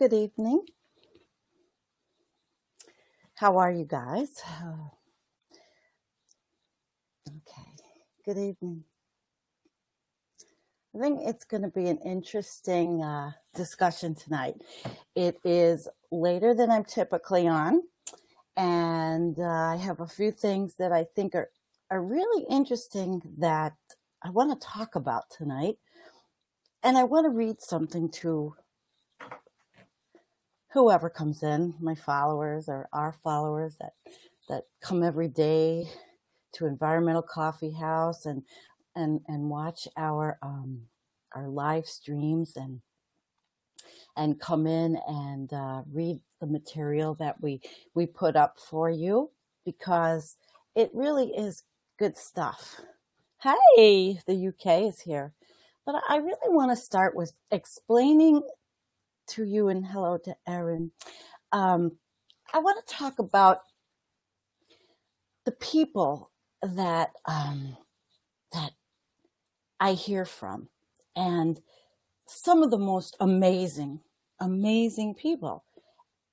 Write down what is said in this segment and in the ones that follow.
Good evening. How are you guys? Okay, good evening. I think it's going to be an interesting discussion tonight. It is later than I'm typically on, and I have a few things that I think are really interesting that I want to talk about tonight. And I want to read something to whoever comes in, my followers or our followers that come every day to Environmental Coffee House and watch our live streams and come in and read the material that we put up for you, because it really is good stuff. Hey, the UK is here. But I really want to start with explaining to you, and hello to Erin. I want to talk about the people that I hear from, and some of the most amazing people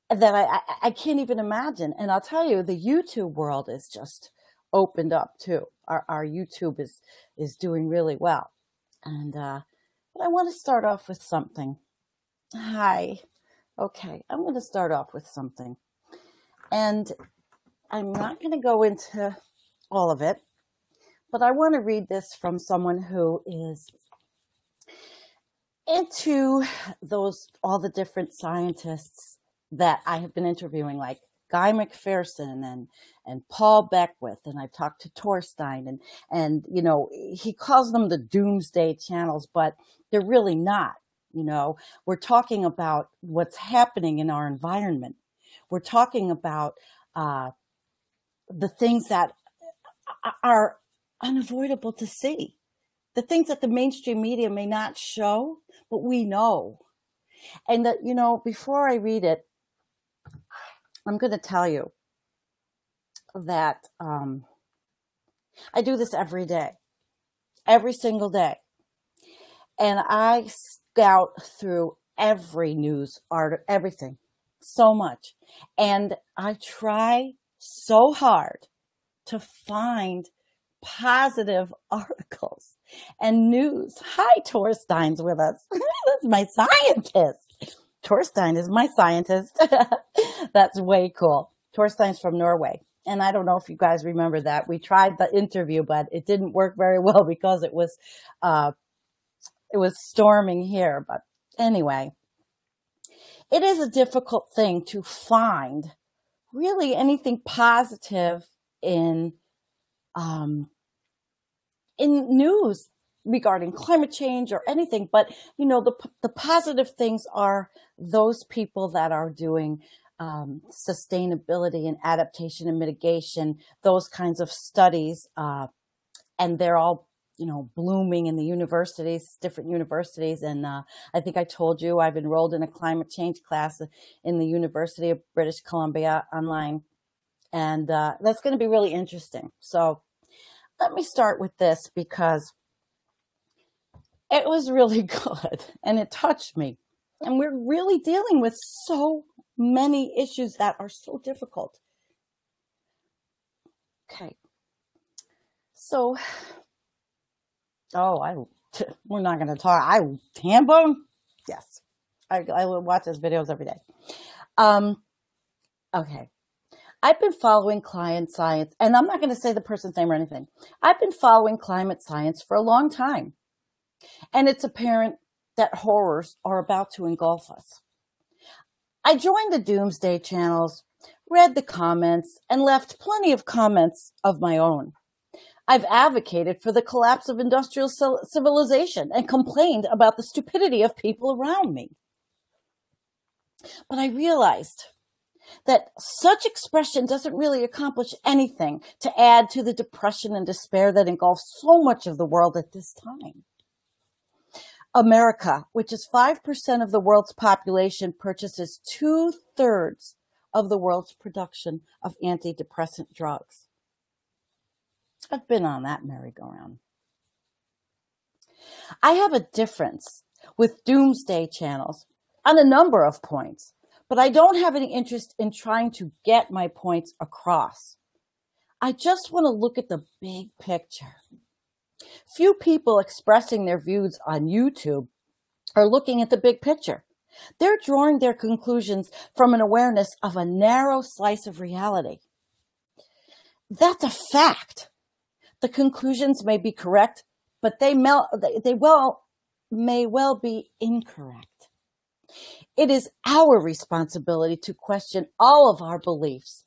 that I can't even imagine. And I'll tell you, the YouTube world is just opened up too. Our YouTube is doing really well. And but I want to start off with something. Hi. Okay, I'm going to start off with something. And I'm not going to go into all of it, but I want to read this from someone who is into all the different scientists that I have been interviewing, like Guy McPherson and Paul Beckwith, and I've talked to Torstein, and you know, he calls them the doomsday channels, but they're really not. You know, we're talking about what's happening in our environment. We're talking about the things that are unavoidable to see, the things that the mainstream media may not show, but we know. And that, you know, before I read it, I'm going to tell you that I do this every day, every single day. And I scout through every news article, everything, so much. And I try so hard to find positive articles and news. Hi, Torstein's with us. That's my scientist. Torstein is my scientist. That's way cool. Torstein's from Norway. And I don't know if you guys remember that. We tried the interview, but it didn't work very well because it was storming here. But anyway, it is a difficult thing to find really anything positive in news regarding climate change or anything. But, you know, the positive things are those people that are doing sustainability and adaptation and mitigation, those kinds of studies. And they're all, you know, blooming in the universities, different universities. And I think I told you I've enrolled in a climate change class in the University of British Columbia online. And that's going to be really interesting. So let me start with this because it was really good and it touched me. And we're really dealing with so many issues that are so difficult. Okay. So, we're not going to talk. Hambone? Yes. I watch his videos every day. Okay. I've been following climate science, and I'm not going to say the person's name or anything. I've been following climate science for a long time. And it's apparent that horrors are about to engulf us. I joined the doomsday channels, read the comments, and left plenty of comments of my own. I've advocated for the collapse of industrial civilization and complained about the stupidity of people around me. But I realized that such expression doesn't really accomplish anything to add to the depression and despair that engulfs so much of the world at this time. America, which is 5% of the world's population, purchases 2/3 of the world's production of antidepressant drugs. I've been on that merry-go-round. I have a difference with doomsday channels on a number of points, but I don't have any interest in trying to get my points across. I just want to look at the big picture. Few people expressing their views on YouTube are looking at the big picture. They're drawing their conclusions from an awareness of a narrow slice of reality. That's a fact. The conclusions may be correct, but they may well be incorrect. It is our responsibility to question all of our beliefs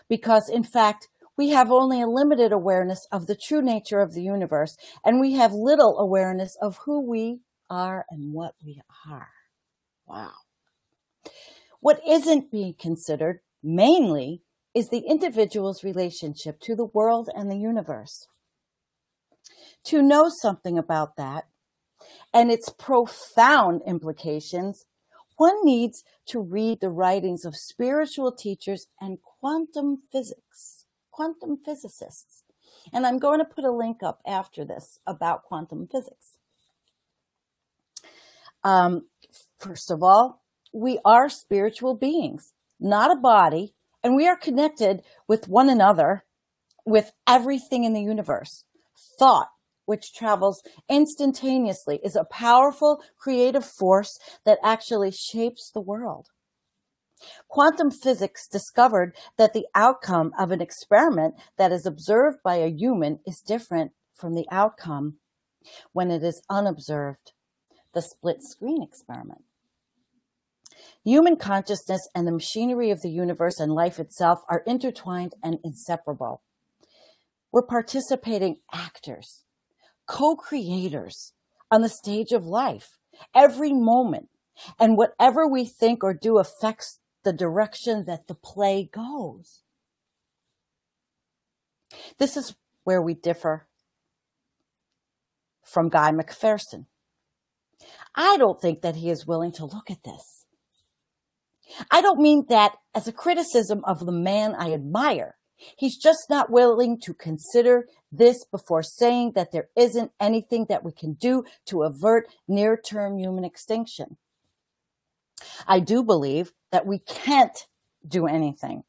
because, in fact, we have only a limited awareness of the true nature of the universe, and we have little awareness of who we are and what we are. Wow. What isn't being considered, mainly, is the individual's relationship to the world and the universe. To know something about that and its profound implications, one needs to read the writings of spiritual teachers and quantum physicists. And I'm going to put a link up after this about quantum physics. First of all, we are spiritual beings, not a body, and we are connected with one another, with everything in the universe. Thought, which travels instantaneously, is a powerful creative force that actually shapes the world. Quantum physics discovered that the outcome of an experiment that is observed by a human is different from the outcome when it is unobserved, the split screen experiment. Human consciousness and the machinery of the universe and life itself are intertwined and inseparable. We're participating actors, co-creators on the stage of life, every moment. And whatever we think or do affects the direction that the play goes. This is where we differ from Guy McPherson. I don't think that he is willing to look at this. I don't mean that as a criticism of the man I admire. He's just not willing to consider this before saying that there isn't anything that we can do to avert near-term human extinction. I do believe that we can't do anything.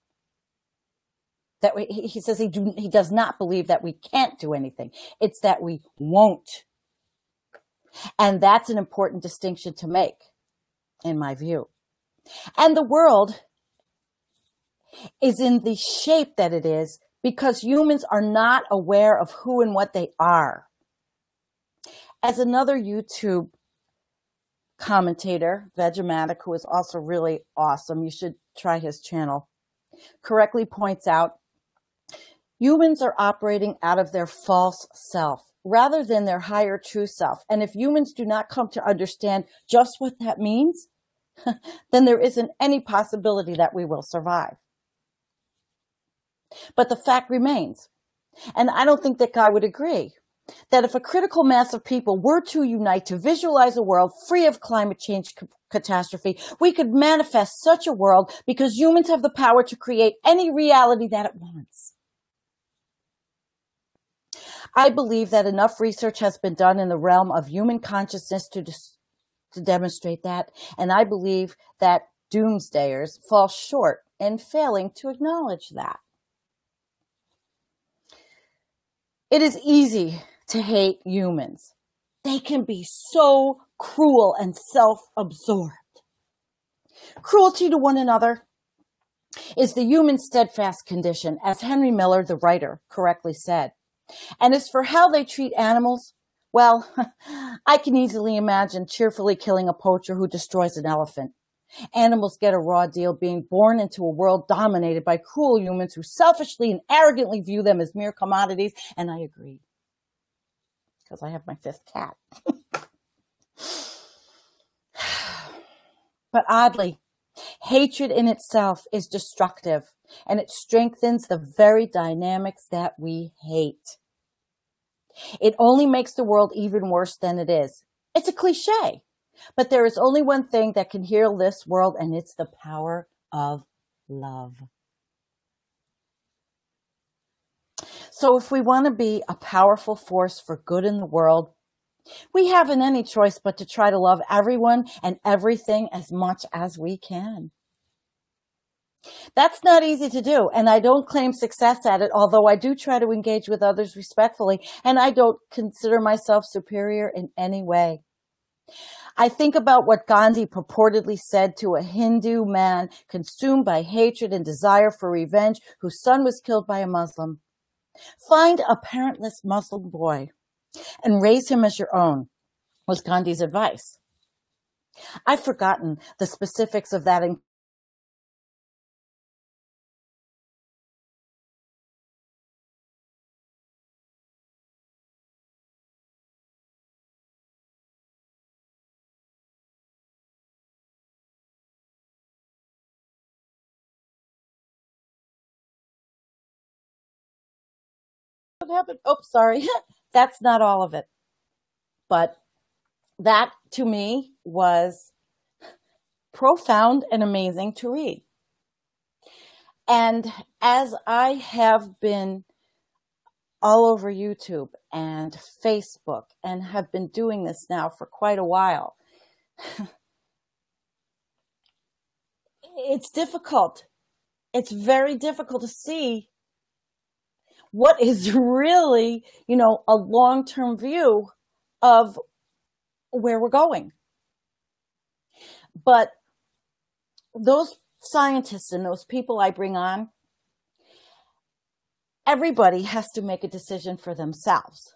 He says he does not believe that we can't do anything. It's that we won't. And that's an important distinction to make, in my view. And the world is in the shape that it is because humans are not aware of who and what they are. As another YouTube commentator, Vegematic, who is also really awesome, you should try his channel, correctly points out, humans are operating out of their false self rather than their higher true self. And if humans do not come to understand just what that means, then there isn't any possibility that we will survive. But the fact remains, and I don't think that Guy would agree, that if a critical mass of people were to unite to visualize a world free of climate change catastrophe, we could manifest such a world because humans have the power to create any reality that it wants. I believe that enough research has been done in the realm of human consciousness to demonstrate that, and I believe that doomsdayers fall short in failing to acknowledge that. It is easy to hate humans. They can be so cruel and self-absorbed. Cruelty to one another is the human steadfast condition, as Henry Miller, the writer, correctly said. And as for how they treat animals, well, I can easily imagine cheerfully killing a poacher who destroys an elephant. Animals get a raw deal being born into a world dominated by cruel humans who selfishly and arrogantly view them as mere commodities. And I agree, because I have my fifth cat. But oddly, hatred in itself is destructive, and it strengthens the very dynamics that we hate. It only makes the world even worse than it is. It's a cliche. But there is only one thing that can heal this world, and it's the power of love. So if we want to be a powerful force for good in the world, We haven't any choice but to try to love everyone and everything as much as we can. That's not easy to do, and I don't claim success at it, although I do try to engage with others respectfully, and I don't consider myself superior in any way. I think about what Gandhi purportedly said to a Hindu man consumed by hatred and desire for revenge whose son was killed by a Muslim. Find a parentless Muslim boy and raise him as your own, was Gandhi's advice. I've forgotten the specifics of that. What happened? Oh, sorry. That's not all of it. But that, to me, was profound and amazing to read. And as I have been all over YouTube and Facebook and have been doing this now for quite a while, it's difficult. It's very difficult to see what is really, a long-term view of where we're going. But those scientists and those people I bring on, everybody has to make a decision for themselves.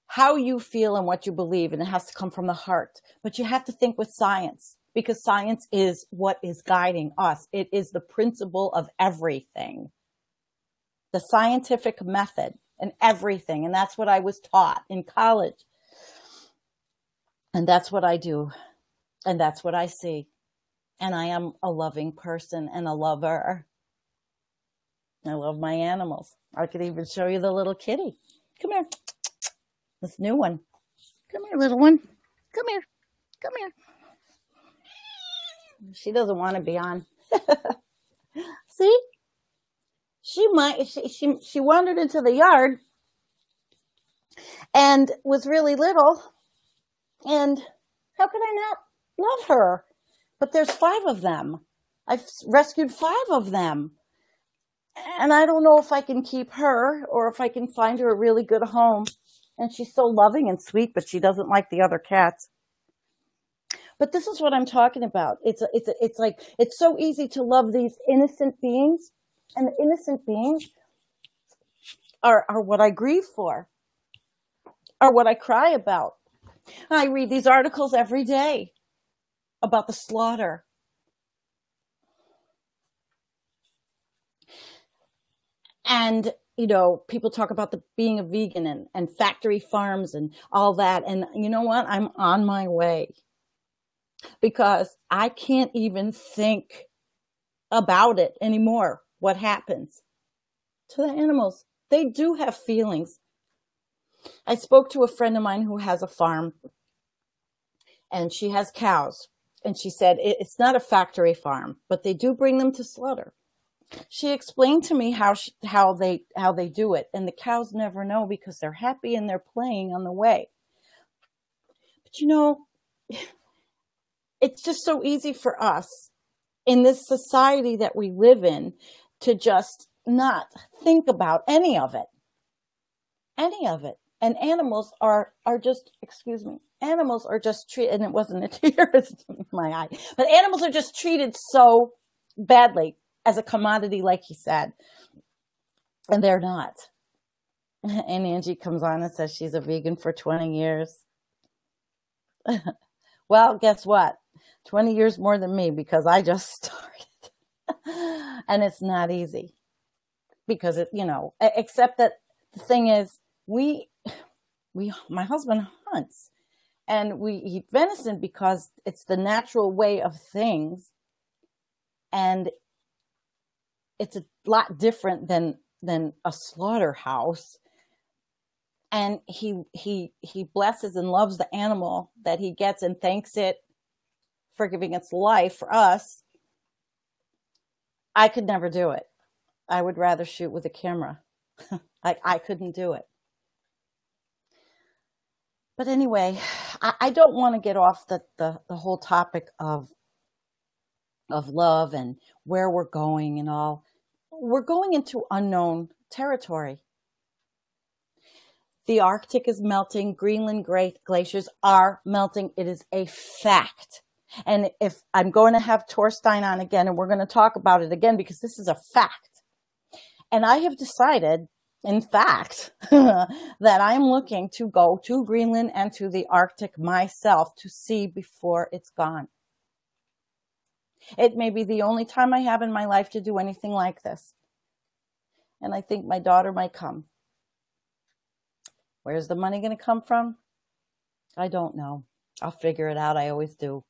How you feel and what you believe, and it has to come from the heart. But you have to think with science, because science is what is guiding us. It is the principle of everything. The scientific method and everything. And that's what I was taught in college. And that's what I do. And that's what I see. And I am a loving person and a lover. I love my animals. I could even show you the little kitty. Come here. This new one. Come here, little one. Come here. Come here. She doesn't want to be on. See? She wandered into the yard and was really little. And how could I not love her? But there's 5 of them. I've rescued 5 of them. And I don't know if I can keep her or if I can find her a really good home. And she's so loving and sweet, but she doesn't like the other cats. But this is what I'm talking about. It's like, it's so easy to love these innocent beings. And the innocent beings are what I grieve for, are what I cry about. I read these articles every day about the slaughter. And, people talk about being a vegan and factory farms and all that. And you know what? I'm on my way because I can't even think about it anymore. What happens to the animals? They do have feelings. I spoke to a friend of mine who has a farm and she has cows. And she said, it's not a factory farm, but they do bring them to slaughter. She explained to me how they do it. And the cows never know because they're happy and they're playing on the way. But it's just so easy for us in this society that we live in to just not think about any of it. Any of it. And animals are just, animals are just treated, and it wasn't a tear in my eye, but animals are just treated so badly as a commodity, like he said. And they're not. And Angie comes on and says she's a vegan for 20 years. Well, guess what? 20 years more than me because I just started. And it's not easy because except that the thing is, my husband hunts and we eat venison because it's the natural way of things. And it's a lot different than a slaughterhouse. And he blesses and loves the animal that he gets and thanks it for giving its life for us. I could never do it. I would rather shoot with a camera. I couldn't do it. But anyway, I don't want to get off the whole topic of love and where we're going and all. We're going into unknown territory. The Arctic is melting. Greenland glaciers are melting. It is a fact. And if I'm going to have Torstein on again, and we're going to talk about it again, because this is a fact. And I have decided, in fact, that I'm looking to go to Greenland and to the Arctic myself to see before it's gone. It may be the only time I have in my life to do anything like this. And I think my daughter might come. Where's the money going to come from? I don't know. I'll figure it out. I always do.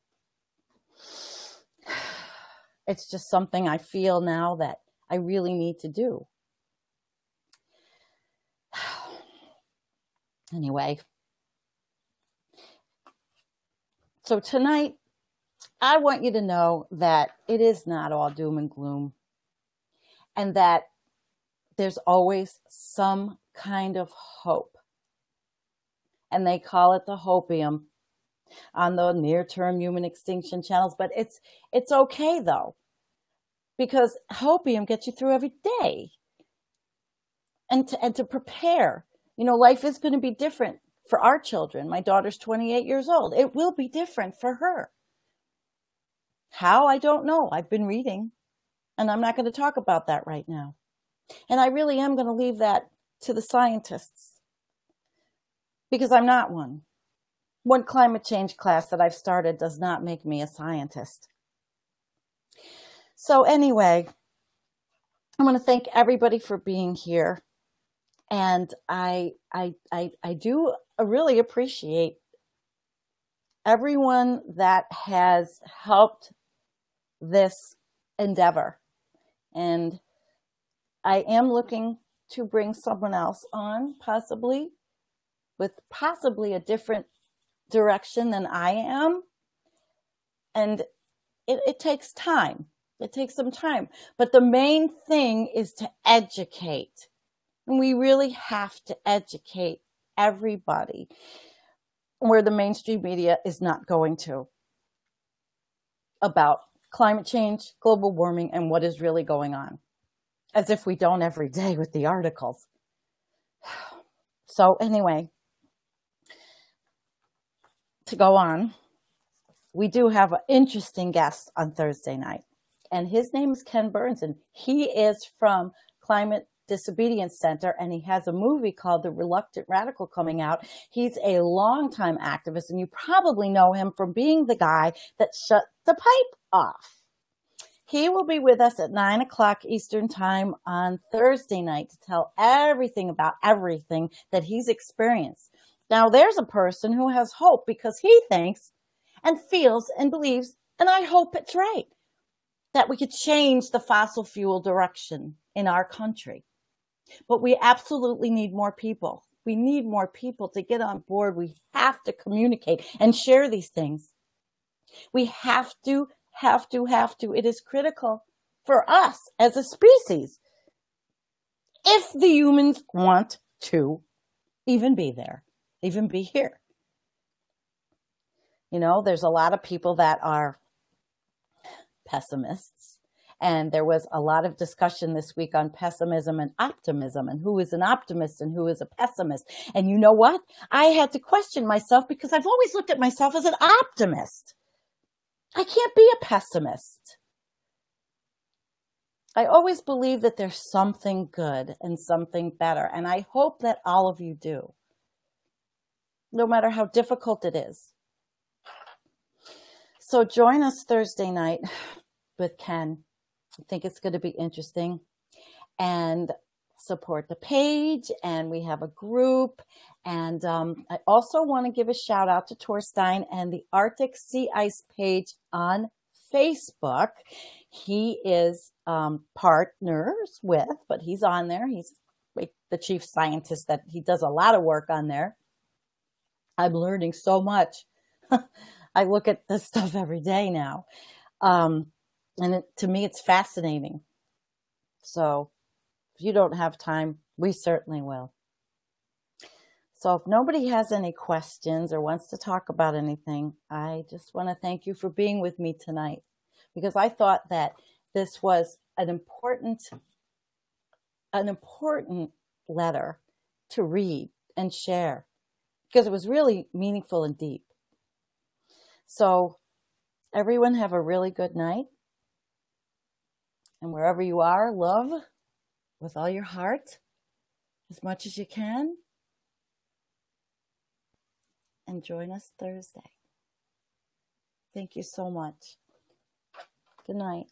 It's just something I feel now that I really need to do. Anyway. So tonight, I want you to know that it is not all doom and gloom, and that there's always some kind of hope. And they call it the hopium on the near-term human extinction channels. But it's okay, though, because hopium gets you through every day. And to prepare. You know, life is going to be different for our children. My daughter's 28 years old. It will be different for her. How? I don't know. I've been reading, and I'm not going to talk about that right now. And I really am going to leave that to the scientists, because I'm not one. One climate change class that I've started does not make me a scientist. So anyway, I want to thank everybody for being here. And I do really appreciate everyone that has helped this endeavor. And I am looking to bring someone else on, possibly, with possibly a different direction than I am. And it takes time. It takes some time. But the main thing is to educate. And we really have to educate everybody where the mainstream media is not going to, about climate change, global warming, and what is really going on. As if we don't every day with the articles. So anyway, to go on, we do have an interesting guest on Thursday night. And his name is Ken Burns, and he is from Climate Disobedience Center, and he has a movie called The Reluctant Radical coming out. He's a longtime activist, and you probably know him from being the guy that shut the pipe off. He will be with us at 9 o'clock Eastern Time on Thursday night to tell everything about everything that he's experienced. Now, there's a person who has hope because he thinks and feels and believes, and I hope it's right, that we could change the fossil fuel direction in our country. But we absolutely need more people. We need more people to get on board. We have to communicate and share these things. We have to. It is critical for us as a species, if the humans want to even be there, even be here. You know, there's a lot of people that are pessimists. And there was a lot of discussion this week on pessimism and optimism, and who is an optimist and who is a pessimist. And you know what? I had to question myself because I've always looked at myself as an optimist. I can't be a pessimist. I always believe that there's something good and something better. And I hope that all of you do, no matter how difficult it is. So join us Thursday night with Ken. I think it's going to be interesting, and support the page. And we have a group. And I also want to give a shout out to Torstein and the Arctic Sea Ice page on Facebook. He is partners with, but he's on there. He's like the chief scientist that he does a lot of work on there. I'm learning so much. I look at this stuff every day now. And to me, it's fascinating. So if you don't have time, we certainly will. So if nobody has any questions or wants to talk about anything, I just want to thank you for being with me tonight, because I thought that this was an important letter to read and share, because it was really meaningful and deep. So everyone have a really good night. And wherever you are, love with all your heart, as much as you can. And join us Thursday. Thank you so much. Good night.